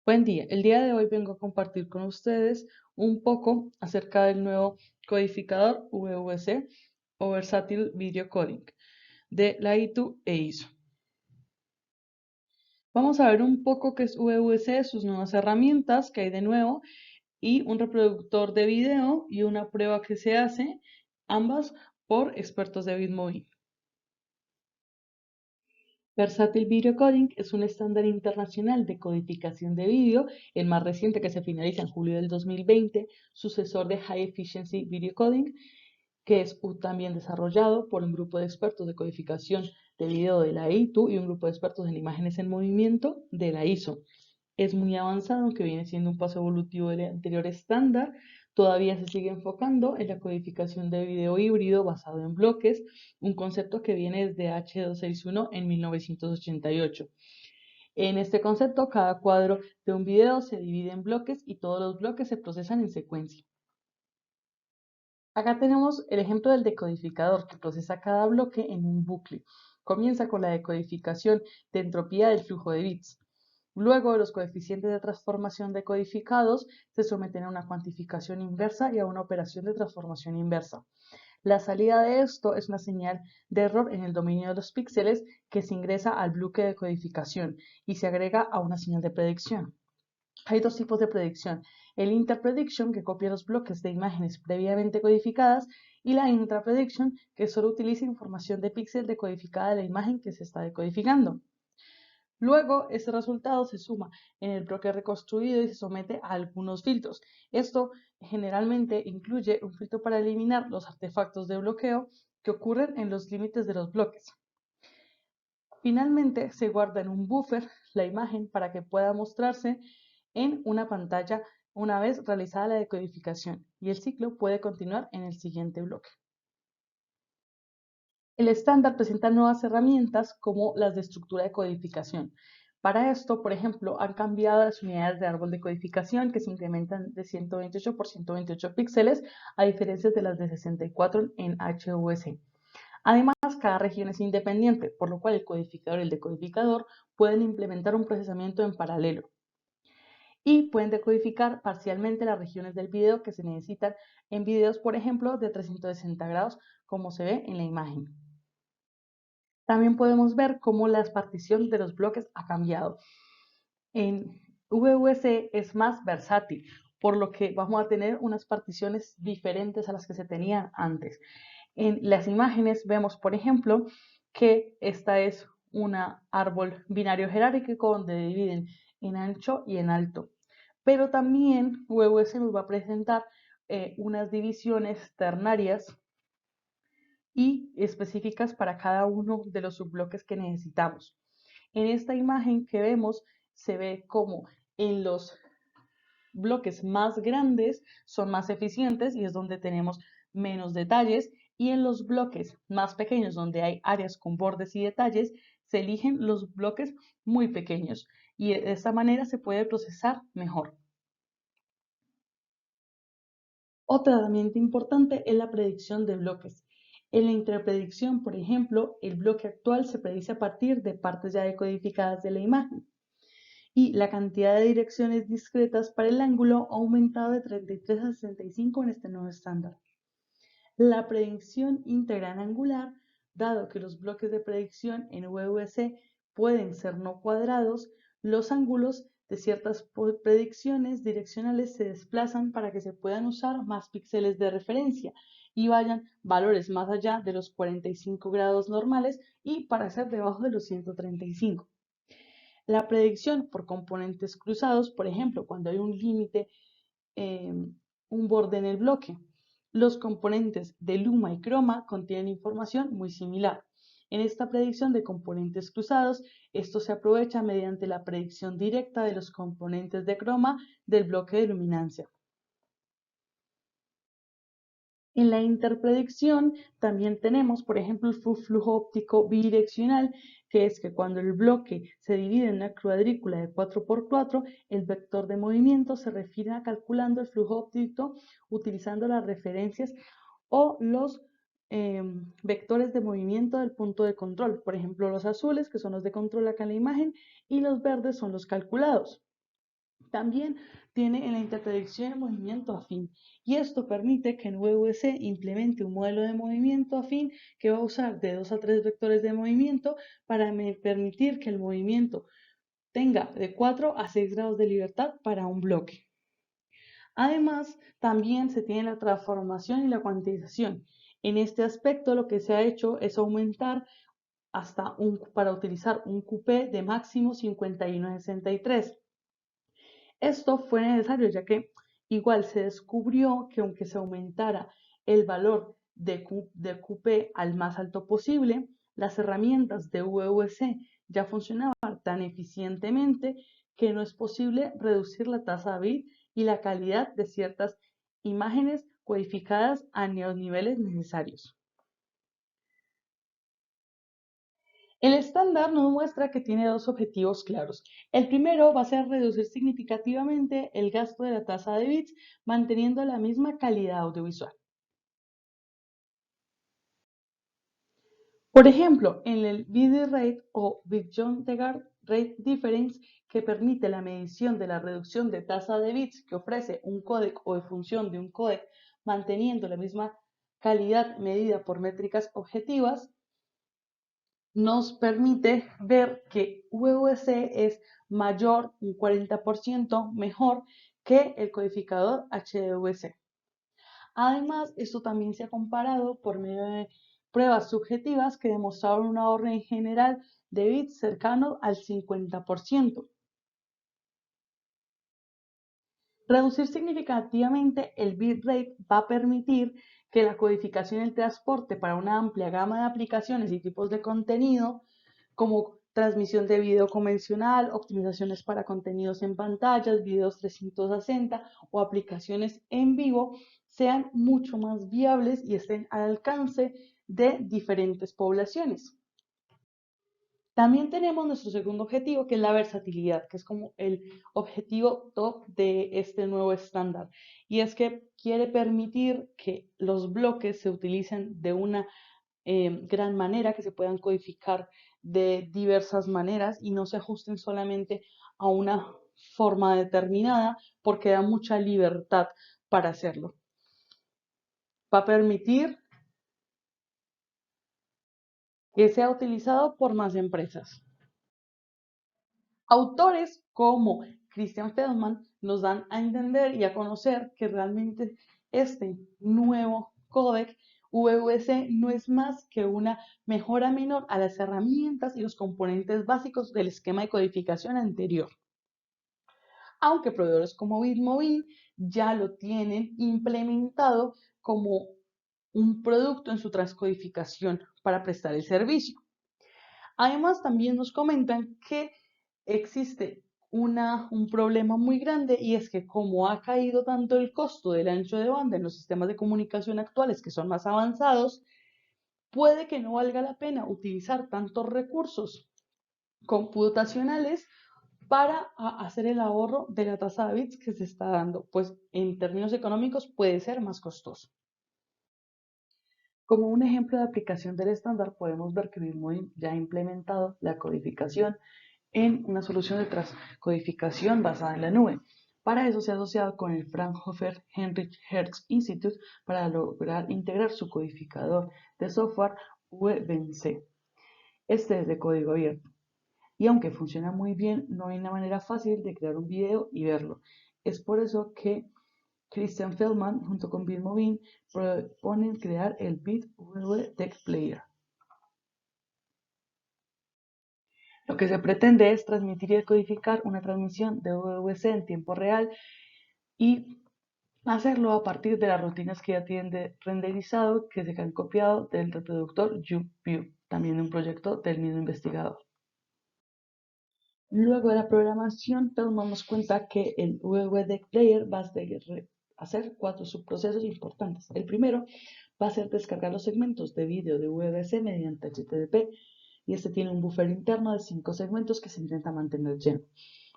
Buen día. El día de hoy vengo a compartir con ustedes un poco acerca del nuevo codificador VVC o Versatile Video Coding de la I2 e ISO. Vamos a ver un poco qué es VVC, sus nuevas herramientas que hay de nuevo y un reproductor de video y una prueba que se hace, ambas por expertos de Bitmobi. Versatile Video Coding es un estándar internacional de codificación de vídeo, el más reciente que se finaliza en julio del 2020, sucesor de High Efficiency Video Coding, que es también desarrollado por un grupo de expertos de codificación de vídeo de la I2 y un grupo de expertos en imágenes en movimiento de la ISO. Es muy avanzado, aunque viene siendo un paso evolutivo del anterior estándar. Todavía se sigue enfocando en la codificación de video híbrido basado en bloques, un concepto que viene desde H261 en 1988. En este concepto, cada cuadro de un video se divide en bloques y todos los bloques se procesan en secuencia. Acá tenemos el ejemplo del decodificador que procesa cada bloque en un bucle. Comienza con la decodificación de entropía del flujo de bits. Luego, los coeficientes de transformación decodificados se someten a una cuantificación inversa y a una operación de transformación inversa. La salida de esto es una señal de error en el dominio de los píxeles que se ingresa al bloque de codificación y se agrega a una señal de predicción. Hay dos tipos de predicción: el interprediction, que copia los bloques de imágenes previamente codificadas, y la intraprediction, que solo utiliza información de píxel decodificada de la imagen que se está decodificando. Luego, ese resultado se suma en el bloque reconstruido y se somete a algunos filtros. Esto generalmente incluye un filtro para eliminar los artefactos de bloqueo que ocurren en los límites de los bloques. Finalmente, se guarda en un buffer la imagen para que pueda mostrarse en una pantalla una vez realizada la decodificación, y el ciclo puede continuar en el siguiente bloque. El estándar presenta nuevas herramientas como las de estructura de codificación. Para esto, por ejemplo, han cambiado las unidades de árbol de codificación, que se incrementan de 128 por 128 píxeles, a diferencia de las de 64 en HVC. Además, cada región es independiente, por lo cual el codificador y el decodificador pueden implementar un procesamiento en paralelo y pueden decodificar parcialmente las regiones del video que se necesitan en videos, por ejemplo, de 360 grados, como se ve en la imagen. También podemos ver cómo la partición de los bloques ha cambiado. En VVC es más versátil, por lo que vamos a tener unas particiones diferentes a las que se tenían antes. En las imágenes vemos, por ejemplo, que esta es un árbol binario jerárquico donde dividen en ancho y en alto. Pero también VVC nos va a presentar unas divisiones ternarias y específicas para cada uno de los subbloques que necesitamos. En esta imagen que vemos se ve como en los bloques más grandes son más eficientes y es donde tenemos menos detalles, y en los bloques más pequeños, donde hay áreas con bordes y detalles, se eligen los bloques muy pequeños y de esta manera se puede procesar mejor. Otra herramienta importante es la predicción de bloques. En la interpredicción, por ejemplo, el bloque actual se predice a partir de partes ya decodificadas de la imagen, y la cantidad de direcciones discretas para el ángulo ha aumentado de 33 a 65 en este nuevo estándar. La predicción íntegra en angular, dado que los bloques de predicción en VVC pueden ser no cuadrados, los ángulos de ciertas predicciones direccionales se desplazan para que se puedan usar más píxeles de referencia y vayan valores más allá de los 45 grados normales y para ser debajo de los 135. La predicción por componentes cruzados, por ejemplo, cuando hay un límite, un borde en el bloque. Los componentes de luma y croma contienen información muy similar. En esta predicción de componentes cruzados, esto se aprovecha mediante la predicción directa de los componentes de croma del bloque de luminancia. En la interpredicción también tenemos, por ejemplo, el flujo óptico bidireccional, que es que cuando el bloque se divide en una cuadrícula de 4×4, el vector de movimiento se refiere a calculando el flujo óptico utilizando las referencias o los vectores de movimiento del punto de control. Por ejemplo, los azules, que son los de control acá en la imagen, y los verdes son los calculados. También tiene en la interpredicción el movimiento afín y esto permite que en VVC implemente un modelo de movimiento afín que va a usar de 2 a 3 vectores de movimiento para permitir que el movimiento tenga de 4 a 6 grados de libertad para un bloque. Además, también se tiene la transformación y la cuantización. En este aspecto lo que se ha hecho es aumentar para utilizar un coupé de máximo 51,63. Esto fue necesario ya que igual se descubrió que aunque se aumentara el valor de QP al más alto posible, las herramientas de VVC ya funcionaban tan eficientemente que no es posible reducir la tasa de bit y la calidad de ciertas imágenes codificadas a los niveles necesarios. El estándar nos muestra que tiene dos objetivos claros. El primero va a ser reducir significativamente el gasto de la tasa de bits, manteniendo la misma calidad audiovisual. Por ejemplo, en el bitrate o Bit-Joint Rate Difference, que permite la medición de la reducción de tasa de bits que ofrece un códec o de función de un códec, manteniendo la misma calidad medida por métricas objetivas, nos permite ver que VVC es mayor, un 40% mejor que el codificador HDVC. Además, esto también se ha comparado por medio de pruebas subjetivas que demostraron un ahorro en general de bits cercano al 50%. Reducir significativamente el bitrate va a permitir que la codificación y el transporte para una amplia gama de aplicaciones y tipos de contenido como transmisión de video convencional, optimizaciones para contenidos en pantallas, videos 360 o aplicaciones en vivo, sean mucho más viables y estén al alcance de diferentes poblaciones. También tenemos nuestro segundo objetivo, que es la versatilidad, que es como el objetivo top de este nuevo estándar. Y es que quiere permitir que los bloques se utilicen de una gran manera, que se puedan codificar de diversas maneras y no se ajusten solamente a una forma determinada porque da mucha libertad para hacerlo. Va a permitir que sea utilizado por más empresas. Autores como Christian Feldman nos dan a entender y a conocer que realmente este nuevo códec VVC no es más que una mejora menor a las herramientas y los componentes básicos del esquema de codificación anterior. Aunque proveedores como Bitmovin ya lo tienen implementado como un producto en su transcodificación para prestar el servicio. Además, también nos comentan que existe un problema muy grande y es que como ha caído tanto el costo del ancho de banda en los sistemas de comunicación actuales que son más avanzados, puede que no valga la pena utilizar tantos recursos computacionales para hacer el ahorro de la tasa de bits que se está dando, pues en términos económicos puede ser más costoso. Como un ejemplo de aplicación del estándar, podemos ver que Bitmoin ya ha implementado la codificación en una solución de transcodificación basada en la nube. Para eso se ha asociado con el Fraunhofer Heinrich Hertz Institute para lograr integrar su codificador de software VBNC. Este es de código abierto. Y aunque funciona muy bien, no hay una manera fácil de crear un video y verlo. Es por eso que Christian Feldman junto con Bill Movin proponen crear el BitVW Tech Player. Lo que se pretende es transmitir y decodificar una transmisión de VVC en tiempo real y hacerlo a partir de las rutinas que ya tienen renderizado que se han copiado del reproductor YouView, también un proyecto del mismo investigador. Luego de la programación, Feldman nos cuenta que el VVD Player va a hacer 4 subprocesos importantes. El primero va a ser descargar los segmentos de vídeo de VVC mediante HTTP y este tiene un buffer interno de 5 segmentos que se intenta mantener lleno.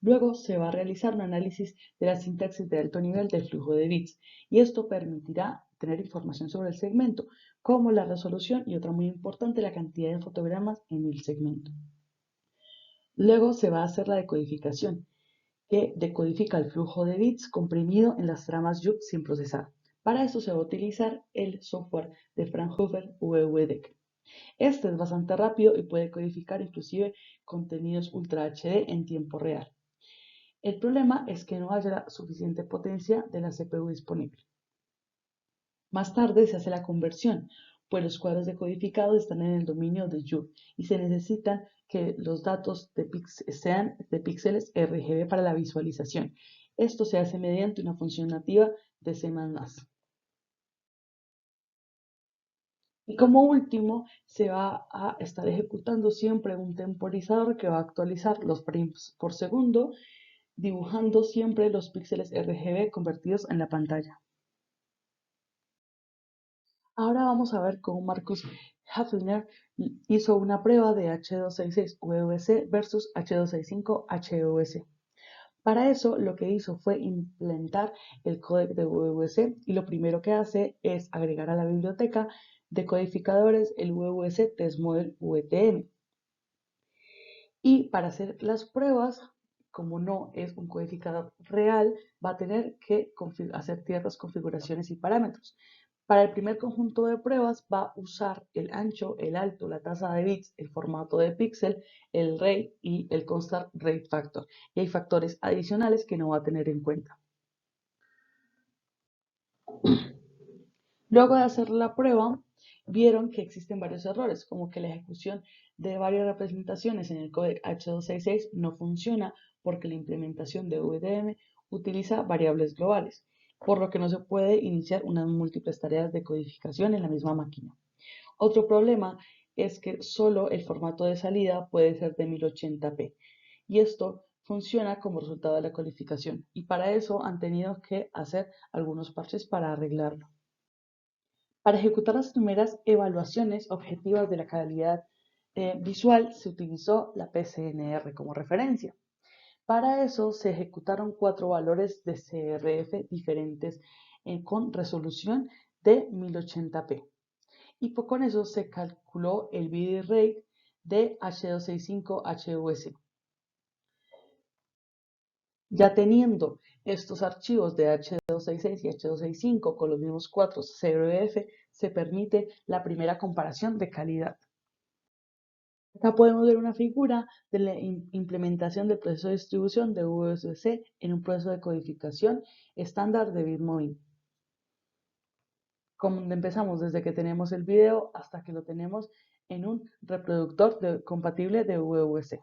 Luego se va a realizar un análisis de la sintaxis de alto nivel del flujo de bits y esto permitirá tener información sobre el segmento, como la resolución y otra muy importante, la cantidad de fotogramas en el segmento. Luego se va a hacer la decodificación, que decodifica el flujo de bits comprimido en las tramas JUP sin procesar. Para eso se va a utilizar el software de Fraunhofer VVDEC. Este es bastante rápido y puede codificar inclusive contenidos Ultra HD en tiempo real. El problema es que no haya la suficiente potencia de la CPU disponible. Más tarde se hace la conversión, pues los cuadros decodificados están en el dominio de JUP y se necesitan que los datos sean de píxeles RGB para la visualización. Esto se hace mediante una función nativa de C++. Y como último, se va a estar ejecutando siempre un temporizador que va a actualizar los frames por segundo, dibujando siempre los píxeles RGB convertidos en la pantalla. Ahora vamos a ver cómo Marcus Hafner hizo una prueba de H266 VVC versus H265 HEVC. Para eso lo que hizo fue implementar el códec de VVC y lo primero que hace es agregar a la biblioteca de codificadores el VVC Test Model VTM. Y para hacer las pruebas, como no es un codificador real, va a tener que hacer ciertas configuraciones y parámetros. Para el primer conjunto de pruebas va a usar el ancho, el alto, la tasa de bits, el formato de píxel, el rate y el constant rate factor. Y hay factores adicionales que no va a tener en cuenta. Luego de hacer la prueba, vieron que existen varios errores, como que la ejecución de varias representaciones en el códec H266 no funciona porque la implementación de VDM utiliza variables globales, por lo que no se puede iniciar unas múltiples tareas de codificación en la misma máquina. Otro problema es que solo el formato de salida puede ser de 1080p y esto funciona como resultado de la codificación y para eso han tenido que hacer algunos parches para arreglarlo. Para ejecutar las primeras evaluaciones objetivas de la calidad visual se utilizó la PCNR como referencia. Para eso se ejecutaron 4 valores de CRF diferentes con resolución de 1080p. Y con eso se calculó el bitrate de H265 HUS. Ya teniendo estos archivos de H266 y H265 con los mismos 4 CRF, se permite la primera comparación de calidad. Acá podemos ver una figura de la implementación del proceso de distribución de VSC en un proceso de codificación estándar de Bitmobil. Como empezamos desde que tenemos el video hasta que lo tenemos en un reproductor compatible de VVC.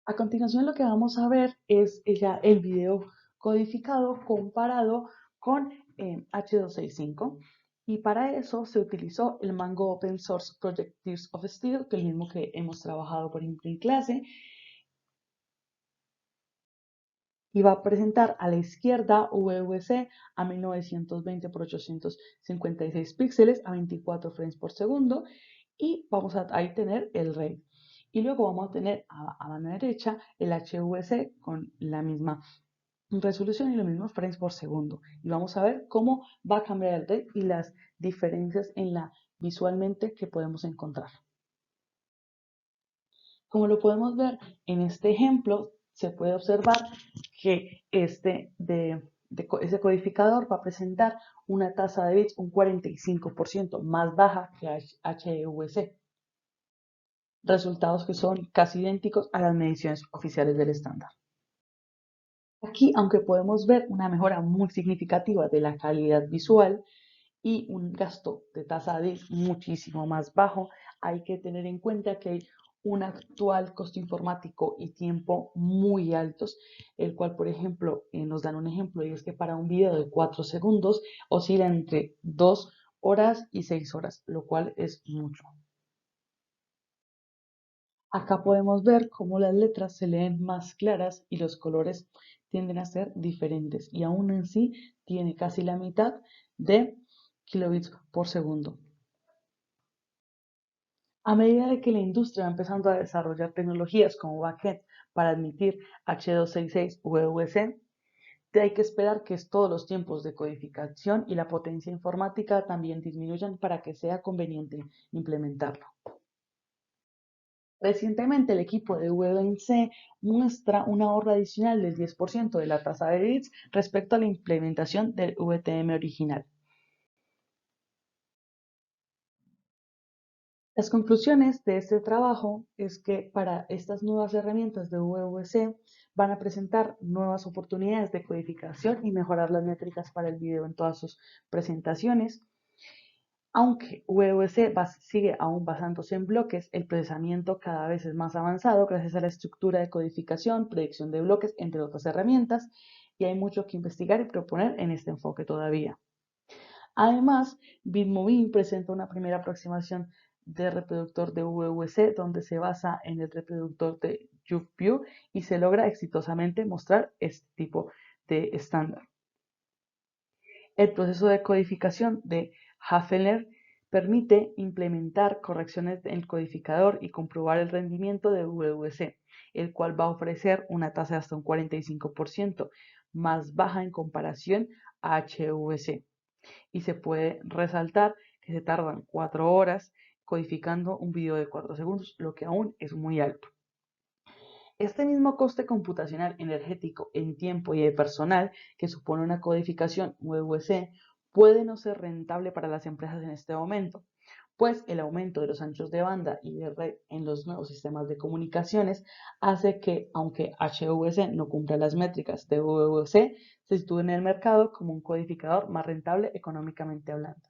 A continuación lo que vamos a ver es ya el video codificado comparado con H265 y para eso se utilizó el Mango Open Source Project Tears of Steel, que es el mismo que hemos trabajado por ejemplo en clase, y va a presentar a la izquierda VVC a 1920 por 856 píxeles a 24 frames por segundo y vamos a ahí tener el rate. Y luego vamos a tener a mano derecha el HVC con la misma resolución y los mismos frames por segundo. Y vamos a ver cómo va a cambiar el rate y las diferencias en la visualmente que podemos encontrar. Como lo podemos ver en este ejemplo, se puede observar que ese codificador va a presentar una tasa de bits un 45% más baja que HEVC. Resultados que son casi idénticos a las mediciones oficiales del estándar. Aquí, aunque podemos ver una mejora muy significativa de la calidad visual y un gasto de tasa de bits muchísimo más bajo, hay que tener en cuenta que hay un actual costo informático y tiempo muy altos, el cual, por ejemplo, nos dan un ejemplo y es que para un video de 4 segundos oscila entre 2 horas y 6 horas, lo cual es mucho. Acá podemos ver cómo las letras se leen más claras y los colores tienden a ser diferentes y aún en sí tiene casi la mitad de kilobits por segundo. A medida de que la industria va empezando a desarrollar tecnologías como backend para admitir H266 VVC, hay que esperar que todos los tiempos de codificación y la potencia informática también disminuyan para que sea conveniente implementarlo. Recientemente, el equipo de VNC muestra un ahorro adicional del 10% de la tasa de bits respecto a la implementación del VTM original. Las conclusiones de este trabajo es que para estas nuevas herramientas de VVC van a presentar nuevas oportunidades de codificación y mejorar las métricas para el video en todas sus presentaciones. Aunque VVC sigue aún basándose en bloques, el procesamiento cada vez es más avanzado gracias a la estructura de codificación, predicción de bloques, entre otras herramientas, y hay mucho que investigar y proponer en este enfoque todavía. Además, Bitmovin presenta una primera aproximación de reproductor de VVC donde se basa en el reproductor de YouView y se logra exitosamente mostrar este tipo de estándar. El proceso de codificación de Hafner permite implementar correcciones en el codificador y comprobar el rendimiento de VVC, el cual va a ofrecer una tasa de hasta un 45% más baja en comparación a HVC. Y se puede resaltar que se tardan 4 horas codificando un video de 4 segundos, lo que aún es muy alto. Este mismo coste computacional energético en tiempo y de personal que supone una codificación VVC puede no ser rentable para las empresas en este momento, pues el aumento de los anchos de banda y de red en los nuevos sistemas de comunicaciones hace que, aunque HVC no cumpla las métricas de VVC, se sitúe en el mercado como un codificador más rentable económicamente hablando.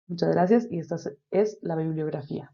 Muchas gracias y esta es la bibliografía.